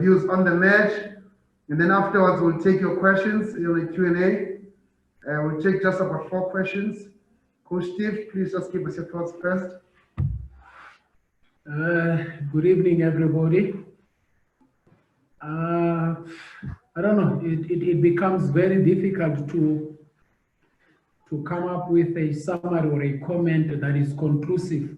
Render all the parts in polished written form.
views on the match, and then afterwards we'll take your questions in the Q&A. We'll take just about 4 questions. Coach Steve, please just give us your thoughts first. Good evening, everybody. I don't know, it becomes very difficult to come up with a summary or a comment that is conclusive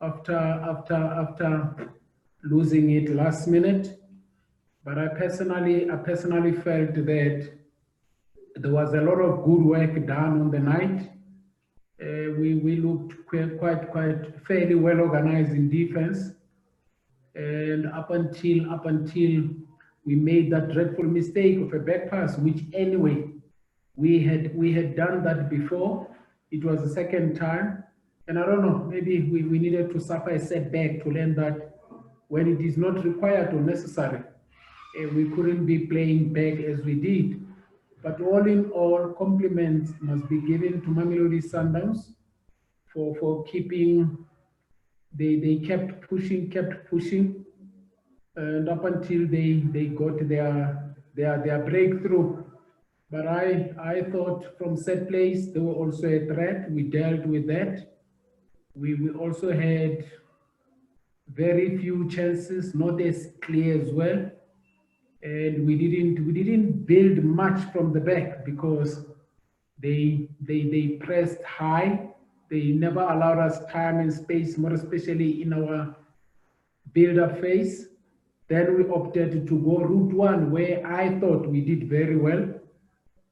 after losing it last minute. But I personally felt that there was a lot of good work done on the night. We looked quite fairly well organized in defense, and up until we made that dreadful mistake of a back pass, which anyway we had done that before. It was the second time, and I don't know, maybe we needed to suffer a setback to learn that when it is not required or necessary, we couldn't be playing back as we did. But all in all, compliments must be given to Mamelodi Sundowns for keeping. They kept pushing, and up until they got their breakthrough. But I thought from set place they were also a threat. We dealt with that. We also had very few chances, not as clear as well. And we didn't build much from the back because they pressed high. They never allowed us time and space, more especially in our build-up phase. Then we opted to go route 1, where I thought we did very well.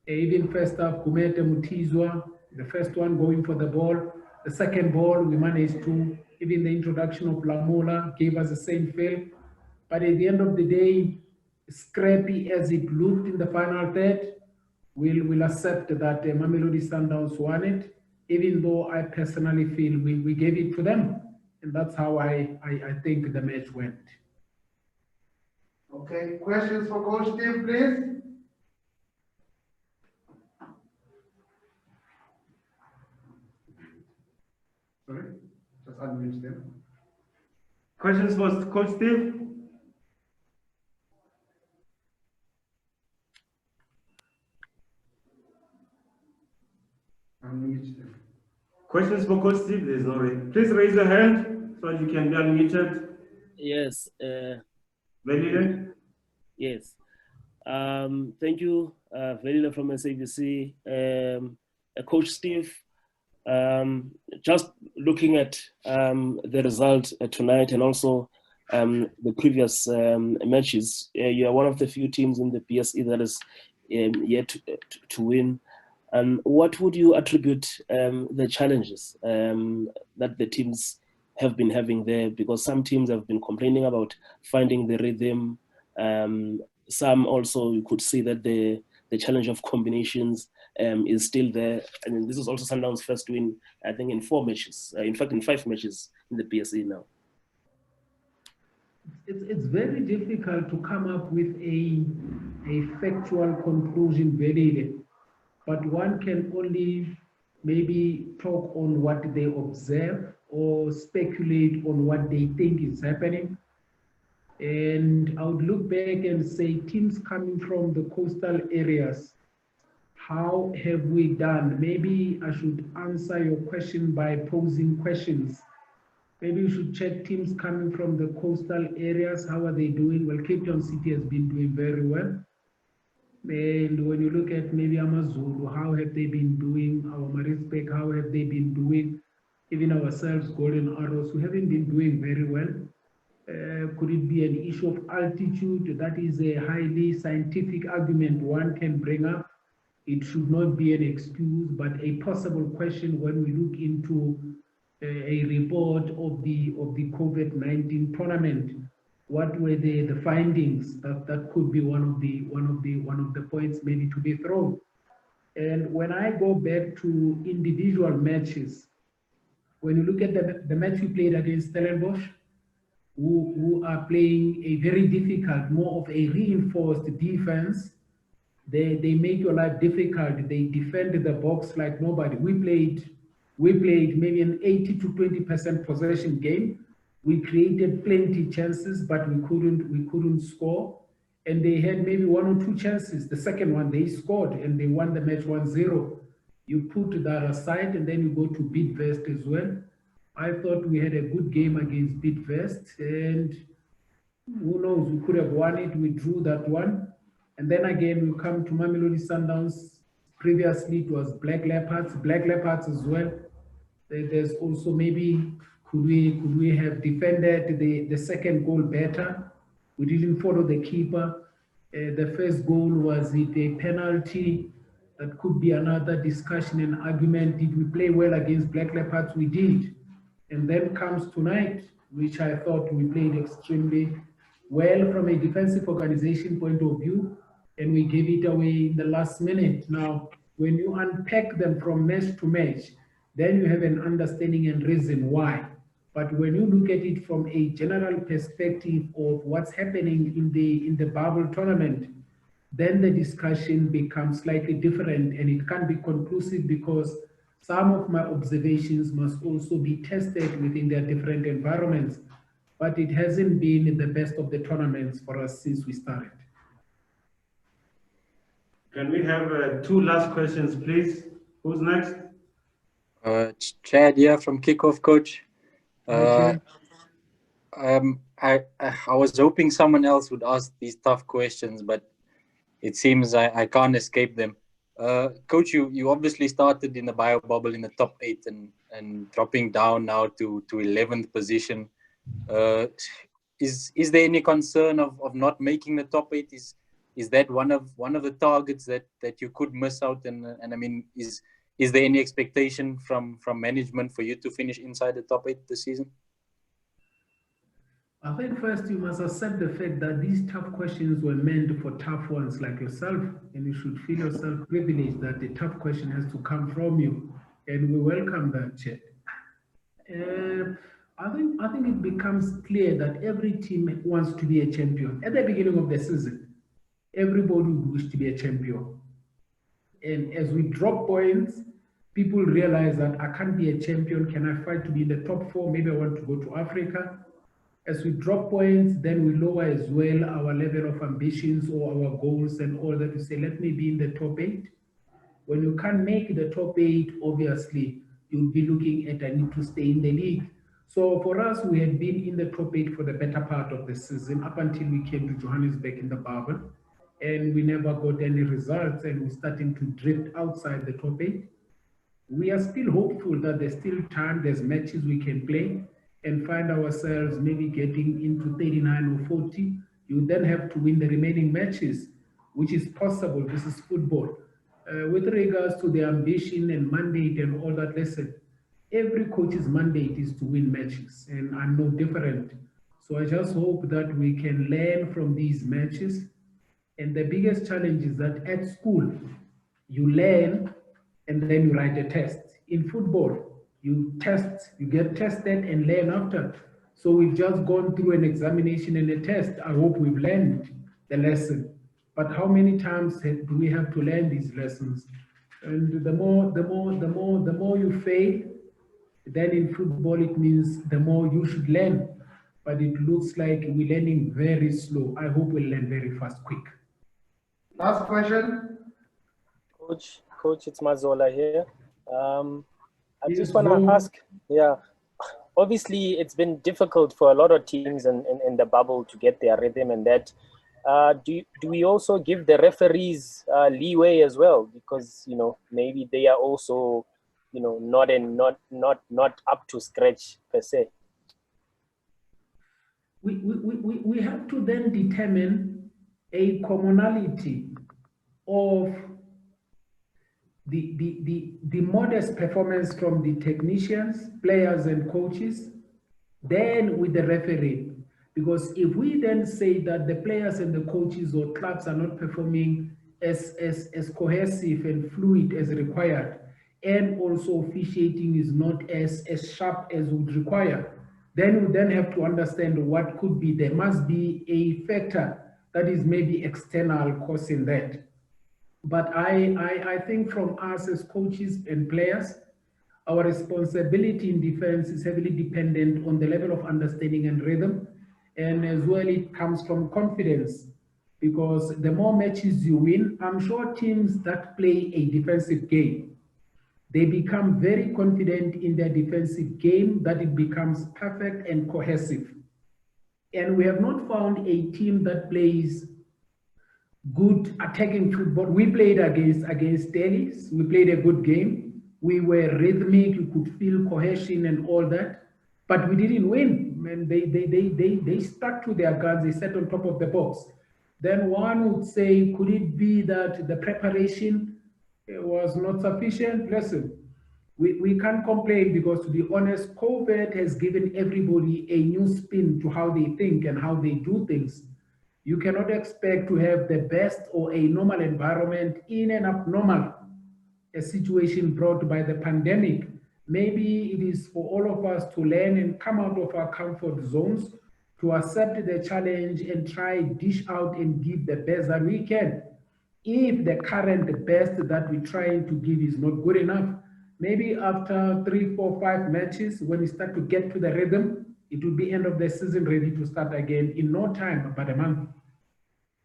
Even first half, Kumete Mutizwa, the first one going for the ball. The second ball, we managed to, even the introduction of Lamola gave us the same feel. But at the end of the day, scrappy as it looked in the final third, we'll accept that Mamelodi Sundowns won it, even though I personally feel we gave it to them. And that's how I think the match went. Okay, questions for Coach Steve, please? Sorry, just unmute them. Questions for Coach Steve? Unmute them. Questions for Coach Steve? There's no way. Please raise your hand so you can be unmuted. Yes. Velile? Yes. Thank you, Velile from SABC. Coach Steve, just looking at the result tonight and also the previous matches, you are one of the few teams in the PSE that is yet to win. What would you attribute the challenges that the teams have been having there? Because some teams have been complaining about finding the rhythm. Some also, you could see that the challenge of combinations is still there. And this is also Sundowns' first win, I think, in 4 matches. In fact, in 5 matches in the PSE now. It's very difficult to come up with a factual conclusion, very. But one can only maybe talk on what they observe or speculate on what they think is happening. And I would look back and say, teams coming from the coastal areas, how have we done? Maybe I should answer your question by posing questions. Maybe we should check teams coming from the coastal areas. How are they doing? Well, Cape Town City has been doing very well. And when you look at maybe Amazulu, how have they been doing? Our Maritzburg, how have they been doing? Even ourselves, Golden Arrows, we haven't been doing very well. Could it be an issue of altitude? That is a highly scientific argument one can bring up. It should not be an excuse, but a possible question when we look into a report of the COVID-19 tournament. What were the findings? That could be one of the points maybe to be thrown. And when I go back to individual matches, when you look at the match we played against Stellenbosch, who are playing a very difficult, more of a reinforced defense, they make your life difficult. They defend the box like nobody. We played maybe an 80 to 20% possession game, We created plenty chances, but we couldn't score. And they had maybe 1 or 2 chances. The second one, they scored and they won the match 1-0. You put that aside and then you go to Bidvest as well. I thought we had a good game against Bidvest, and who knows, we could have won it. We drew that one. And then again, we come to Mamelodi Sundowns. Previously, it was Black Leopards as well. There's also maybe, could we have defended the second goal better? We didn't follow the keeper. The first goal, was it a penalty? That could be another discussion and argument. Did we play well against Black Leopards? We did. And then comes tonight, which I thought we played extremely well from a defensive organization point of view, and we gave it away in the last minute. Now, when you unpack them from match to match, then you have an understanding and reason why. But when you look at it from a general perspective of what's happening in the bubble tournament, then the discussion becomes slightly different, and it can't be conclusive because some of my observations must also be tested within their different environments. But it hasn't been the best of the tournaments for us since we started. Can we have 2 last questions, please? Who's next? Chad here from Kickoff, Coach. Okay. I was hoping someone else would ask these tough questions, but it seems I can't escape them. Coach, you obviously started in the bio bubble in the top 8 and dropping down now to 11th position. Is there any concern of not making the top 8? Is that one of the targets that you could miss out? And I mean, is there any expectation from management for you to finish inside the top 8 this season? I think first you must accept the fact that these tough questions were meant for tough ones like yourself, and you should feel yourself privileged that the tough question has to come from you, and we welcome that, Chet. I think it becomes clear that every team wants to be a champion. At the beginning of the season, everybody would wish to be a champion. And as we drop points, people realize that I can't be a champion. Can I fight to be in the top 4? Maybe I want to go to Africa. As we drop points, then we lower as well our level of ambitions or our goals and all that. We say, let me be in the top 8. When you can't make the top 8, obviously, you'll be looking at, I need to stay in the league. So for us, we had been in the top 8 for the better part of the season up until we came to Johannesburg in the bubble. And we never got any results, and we're starting to drift outside the top 8. We are still hopeful that there's still time, there's matches we can play and find ourselves maybe getting into 39 or 40. You then have to win the remaining matches, which is possible. This is football. With regards to the ambition and mandate and all that, listen, every coach's mandate is to win matches, and I'm no different. So I just hope that we can learn from these matches. And the biggest challenge is that at school, you learn and then you write a test. In football, you test, you get tested and learn after. So we've just gone through an examination and a test. I hope we've learned the lesson. But how many times do we have to learn these lessons? And the more you fail, then in football it means the more you should learn. But it looks like we're learning very slow. I hope we'll learn very fast, quick. Last question. Coach, it's Mazola here. I just want to ask, obviously it's been difficult for a lot of teams in the bubble to get their rhythm and that. Do we also give the referees leeway as well? Because, you know, maybe they are also, you know, not up to scratch per se. We have to then determine a commonality of the modest performance from the technicians, players and coaches, then with the referee. Because if we then say that the players and the coaches or clubs are not performing as cohesive and fluid as required, and also officiating is not as sharp as would require, then we then have to understand what could be. There must be a factor that is maybe external causing that. But I think from us as coaches and players, our responsibility in defense is heavily dependent on the level of understanding and rhythm. And as well, it comes from confidence, because the more matches you win, I'm sure teams that play a defensive game, they become very confident in their defensive game, that it becomes perfect and cohesive. And we have not found a team that plays good attacking football. We played against Delhi's. We played a good game. We were rhythmic. You could feel cohesion and all that, but we didn't win. And they stuck to their guns. They sat on top of the box. Then one would say, could it be that the preparation was not sufficient? Listen, we can't complain, because to be honest, COVID has given everybody a new spin to how they think and how they do things. You cannot expect to have the best or a normal environment in an abnormal situation brought by the pandemic. Maybe it is for all of us to learn and come out of our comfort zones, to accept the challenge and try dish out and give the best that we can. If the current best that we're trying to give is not good enough, maybe after 3, 4, 5 matches, when we start to get to the rhythm, it will be end of the season ready to start again in no time but a month.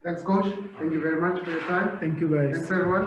Thanks, Coach. Thank you very much for your time. Thank you, guys. Thanks, everyone.